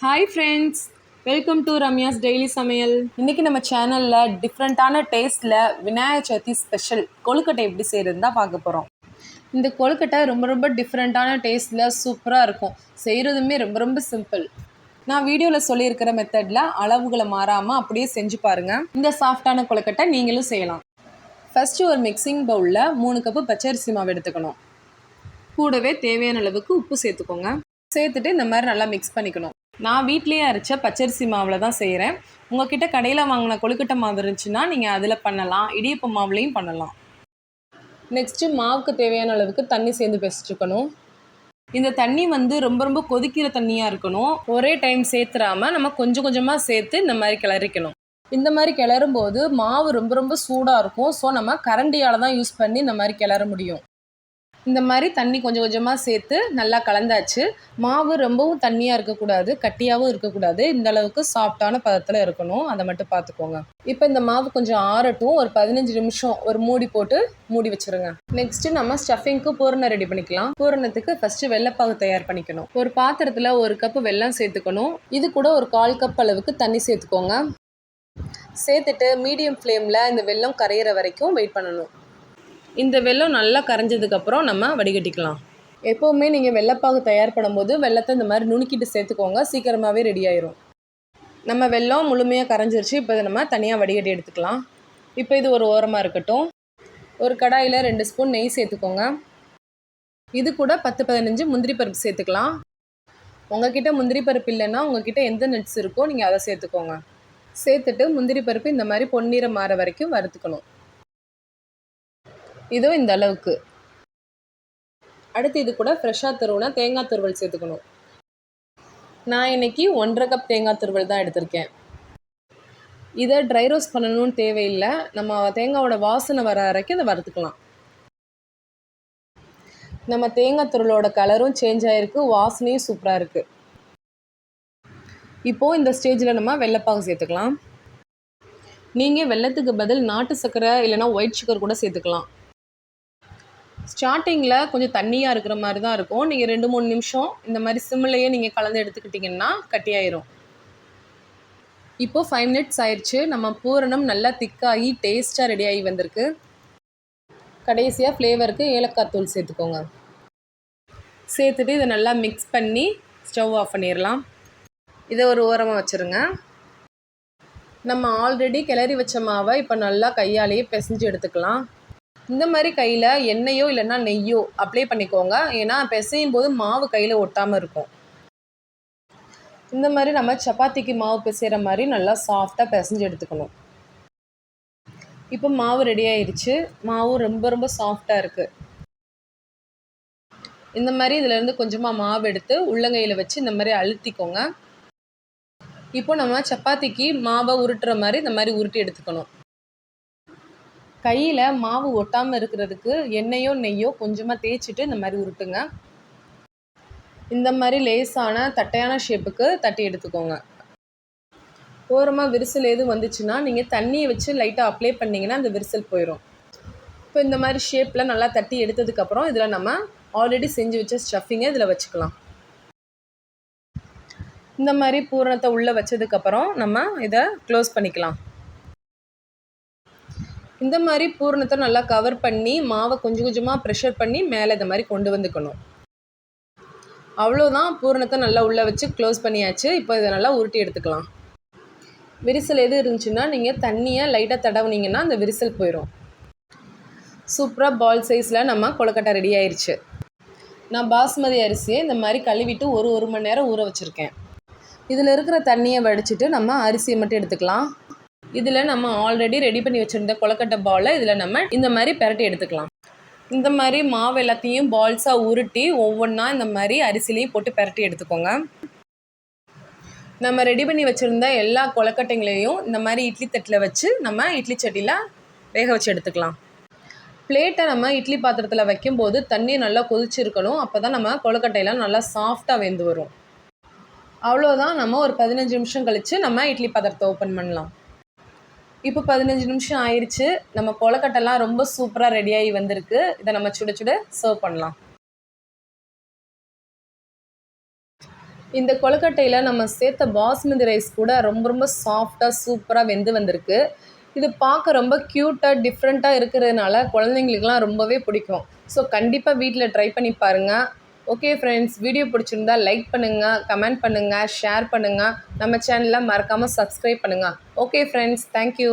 Hi friends, welcome to Ramya's daily சமையல். இன்றைக்கி நம்ம சேனலில் டிஃப்ரெண்ட்டான டேஸ்ட்டில் விநாயகர் சதுர்த்தி ஸ்பெஷல் கொழுக்கட்டை எப்படி செய்கிறது தான் பார்க்க போகிறோம். இந்த கொழுக்கட்டை ரொம்ப டிஃப்ரெண்ட்டான டேஸ்ட்டில் சூப்பராக இருக்கும். செய்கிறதுமே ரொம்ப சிம்பிள். நான் வீடியோவில் சொல்லியிருக்கிற மெத்தடில் அளவுகளை மாறாமல் அப்படியே செஞ்சு பாருங்கள். இந்த சாஃப்டான கொழுக்கட்டை நீங்களும் செய்யலாம். ஃபஸ்ட்டு ஒரு மிக்சிங் பவுலில் 3 கப்பு பச்சரிசி மாவு எடுத்துக்கணும். கூடவே தேவையான அளவுக்கு உப்பு சேர்த்துக்கோங்க. சேர்த்துட்டு இந்த மாதிரி நல்லா மிக்ஸ் பண்ணிக்கணும். நான் வீட்லேயே அரைச்ச பச்சரிசி மாவில் தான் செய்கிறேன். உங்கள்கிட்ட கடையில் வாங்கின கொழுக்கட்டை மாவு இருந்துச்சுன்னா நீங்கள் அதில் பண்ணலாம், இடியப்ப மாவுலேயும் பண்ணலாம். நெக்ஸ்ட்டு மாவுக்கு தேவையான அளவுக்கு தண்ணி சேர்ந்து பிசைச்சுக்கணும். இந்த தண்ணி ரொம்ப கொதிக்கிற தண்ணியாக இருக்கணும். ஒரே டைம் சேர்த்துறாமல் நம்ம கொஞ்சம் கொஞ்சமாக சேர்த்து இந்த மாதிரி கிளறிக்கணும். இந்த மாதிரி கிளறும் போது மாவு ரொம்ப சூடாக இருக்கும். ஸோ நம்ம கரண்டியால் தான் யூஸ் பண்ணி இந்த மாதிரி கிளற முடியும். இந்த மாதிரி தண்ணி கொஞ்சம் கொஞ்சமாக சேர்த்து நல்லா கலந்தாச்சு. மாவு ரொம்பவும் தண்ணியாக இருக்கக்கூடாது, கட்டியாகவும் இருக்கக்கூடாது. இந்த அளவுக்கு சாஃப்டான பதத்தில் இருக்கணும். அதை மட்டும் பார்த்துக்கோங்க. இப்போ இந்த மாவு கொஞ்சம் ஆறட்டும். ஒரு 15 நிமிஷம் ஒரு மூடி போட்டு மூடி வச்சுருங்க. நெக்ஸ்ட்டு நம்ம ஸ்டஃபிங்க்கு பூரணம் ரெடி பண்ணிக்கலாம். பூரணத்துக்கு ஃபஸ்ட்டு வெள்ளைப்பாகு தயார் பண்ணிக்கணும். ஒரு பாத்திரத்தில் 1 கப்பு வெல்லம் சேர்த்துக்கணும். இது கூட ஒரு 1/4 கப் அளவுக்கு தண்ணி சேர்த்துக்கோங்க. சேர்த்துட்டு மீடியம் ஃப்ளேமில் இந்த வெல்லம் கரையிற வரைக்கும் வெயிட் பண்ணணும். இந்த வெல்லம் நல்லா கரைஞ்சதுக்கப்புறம் நம்ம வடிகட்டிக்கலாம். எப்போவுமே நீங்கள் வெள்ளைப்பாகு தயார் பண்ணும்போது வெள்ளத்தை இந்த மாதிரி நுணுக்கிட்டு சேர்த்துக்கோங்க. சீக்கிரமாகவே ரெடி ஆயிரும். நம்ம வெல்லம் முழுமையாக கரைஞ்சிருச்சு. இப்போ இதை நம்ம தனியாக வடிகட்டி எடுத்துக்கலாம். இப்போ இது ஒரு ஓரமாக இருக்கட்டும். ஒரு கடாயில் 2 ஸ்பூன் நெய் சேர்த்துக்கோங்க. இது கூட 10-15 முந்திரி பருப்பு சேர்த்துக்கலாம். உங்ககிட்ட முந்திரி பருப்பு இல்லைன்னா உங்ககிட்ட எந்த நட்ஸ் இருக்கோ நீங்கள் அதை சேர்த்துக்கோங்க. சேர்த்துட்டு முந்திரி பருப்பு இந்த மாதிரி பொன்னிறம் மாற வரைக்கும் வறுத்துக்கணும். இதோ இந்த அளவுக்கு. அடுத்து இது கூட ஃப்ரெஷ்ஷாக துருவின தேங்காய் துருவல் சேர்த்துக்கணும். நான் இன்றைக்கி 1/2 கப் தேங்காய் துருவல் தான் எடுத்திருக்கேன். இதை ட்ரை ரோஸ்ட் பண்ணணும்னு தேவையில்லை. நம்ம தேங்காயோட வாசனை வர வரைக்கும் இதை வறுத்துக்கலாம். நம்ம தேங்காய் துருவலோட கலரும் சேஞ்ச் ஆகிருக்கு, வாசனையும் சூப்பராக இருக்குது. இப்போது இந்த ஸ்டேஜில் நம்ம வெள்ளைப்பாகு சேர்த்துக்கலாம். நீங்கள் வெல்லத்துக்கு பதில் நாட்டு சர்க்கரை இல்லைனா ஒயிட் சுகர் கூட சேர்த்துக்கலாம். ஸ்டார்டிங்கில் கொஞ்சம் தண்ணியாக இருக்கிற மாதிரி தான் இருக்கும். நீங்கள் 2-3 நிமிஷம் இந்த மாதிரி சிம்மிலையே நீங்கள் கலந்து எடுத்துக்கிட்டிங்கன்னா கட்டியாயிரும். இப்போது 5 மினிட்ஸ் ஆயிடுச்சு. நம்ம பூரணம் நல்லா திக்காகி டேஸ்ட்டாக ரெடி ஆகி வந்திருக்கு. கடைசியாக ஃப்ளேவருக்கு ஏலக்காய் தூள் சேர்த்துக்கோங்க. சேர்த்துட்டு இதை நல்லா மிக்ஸ் பண்ணி ஸ்டவ் ஆஃப் பண்ணிடலாம். இதை ஒரு ஓரமாக வச்சுருங்க. நம்ம ஆல்ரெடி கிளறி வச்ச மாவை இப்போ நல்லா கையாலேயே பிசைஞ்சு எடுத்துக்கலாம். இந்த மாதிரி கையில் எண்ணெயோ இல்லைன்னா நெய்யோ அப்ளை பண்ணிக்கோங்க. ஏன்னா பிசையும் போது மாவு கையில் ஒட்டாமல் இருக்கும். இந்த மாதிரி நம்ம சப்பாத்திக்கு மாவு பிசைகிற மாதிரி நல்லா சாஃப்டாக பிசைஞ்சு எடுத்துக்கணும். இப்போ மாவு ரெடி ஆயிடுச்சு. மாவு ரொம்ப சாஃப்டாக இருக்குது. இந்த மாதிரி இதிலேருந்து கொஞ்சமாக மாவு எடுத்து உள்ளங்கையில் வச்சு இந்த மாதிரி அழுத்திக்கோங்க. இப்போ நம்ம சப்பாத்திக்கு மாவை உருட்டுற மாதிரி இந்த மாதிரி உருட்டி எடுத்துக்கணும். கையில் மாவு ஒட்டாமல் இருக்கிறதுக்கு எண்ணெயோ நெய்யோ கொஞ்சமாக தேய்ச்சிட்டு இந்த மாதிரி உருட்டுங்க. இந்த மாதிரி லேசான தட்டையான ஷேப்புக்கு தட்டி எடுத்துக்கோங்க. ஓரமாக விரிசல் எதுவும் வந்துச்சுன்னா நீங்கள் தண்ணியை வச்சு லைட்டாக அப்ளை பண்ணிங்கன்னா அந்த விரிசல் போயிடும். இப்போ இந்த மாதிரி ஷேப்பில் நல்லா தட்டி எடுத்ததுக்கப்புறம் இதில் நம்ம ஆல்ரெடி செஞ்சு வச்ச ஸ்டஃபிங்கை இதில் வச்சுக்கலாம். இந்த மாதிரி பூரணத்தை உள்ளே வச்சதுக்கப்புறம் நம்ம இதை க்ளோஸ் பண்ணிக்கலாம். இந்த மாதிரி பூரணத்தை நல்லா கவர் பண்ணி மாவை கொஞ்சம் கொஞ்சமாக ப்ரெஷர் பண்ணி மேலே இந்த மாதிரி கொண்டு வந்துக்கணும். அவ்வளோதான், பூரணத்தை நல்லா உள்ளே வச்சு க்ளோஸ் பண்ணியாச்சு. இப்போ இதை நல்லா உருட்டி எடுத்துக்கலாம். விரிசல் எது இருந்துச்சுன்னா நீங்கள் தண்ணியை லைட்டாக தடவுனீங்கன்னா அந்த விரிசல் போயிடும். சூப்பராக பால் சைஸில் நம்ம கொழுக்கட்டை ரெடி ஆயிடுச்சு. நான் பாஸ்மதி அரிசியை இந்த மாதிரி கழுவிட்டு ஒரு மணி நேரம் ஊற வச்சுருக்கேன். இதில் இருக்கிற தண்ணியை வடிச்சிட்டு நம்ம அரிசியை மட்டும் எடுத்துக்கலாம். இதில் நம்ம ஆல்ரெடி ரெடி பண்ணி வச்சுருந்த கொழுக்கட்டை பாலை இதில் நம்ம இந்த மாதிரி பெரட்டி எடுத்துக்கலாம். இந்த மாதிரி மாவு எல்லாத்தையும் பால்ஸாக உருட்டி ஒவ்வொன்றா இந்த மாதிரி அரிசிலையும் போட்டு பெரட்டி எடுத்துக்கோங்க. நம்ம ரெடி பண்ணி வச்சுருந்த எல்லா கொழுக்கட்டைங்களையும் இந்த மாதிரி இட்லி தட்டில் வச்சு நம்ம இட்லி சட்டியில் வேக வச்சு எடுத்துக்கலாம். பிளேட்டை நம்ம இட்லி பாத்திரத்தில் வைக்கும்போது தண்ணி நல்லா கொதிச்சிருக்கணும். அப்போ தான் நம்ம கொழுக்கட்டையெல்லாம் நல்லா சாஃப்டாக வெந்து வரும். அவ்வளோதான், நம்ம ஒரு 15 நிமிஷம் கழித்து நம்ம இட்லி பாத்திரத்தை ஓப்பன் பண்ணலாம். இப்போ 15 நிமிஷம் ஆயிடுச்சு. நம்ம கொழுக்கட்டைலாம் ரொம்ப சூப்பராக ரெடியாகி வந்திருக்கு. இதை நம்ம சுட சர்வ் பண்ணலாம். இந்த கொழுக்கட்டையில் நம்ம சேர்த்த பாஸ்மதி ரைஸ் கூட ரொம்ப ரொம்ப சாஃப்டாக சூப்பராக வெந்து வந்திருக்கு. இது பார்க்க ரொம்ப க்யூட்டாக டிஃப்ரெண்ட்டாக இருக்கிறதுனால குழந்தைங்களுக்குலாம் ரொம்பவே பிடிக்கும். ஸோ கண்டிப்பாக வீட்டில் ட்ரை பண்ணி பாருங்கள். ஓகே ஃப்ரெண்ட்ஸ், வீடியோ பிடிச்சிருந்தா லைக் பண்ணுங்கள், கமெண்ட் பண்ணுங்கள், ஷேர் பண்ணுங்கள். நம்ம சேனலை மறக்காமல் சப்ஸ்கிரைப் பண்ணுங்கள். Okay friends, thank you.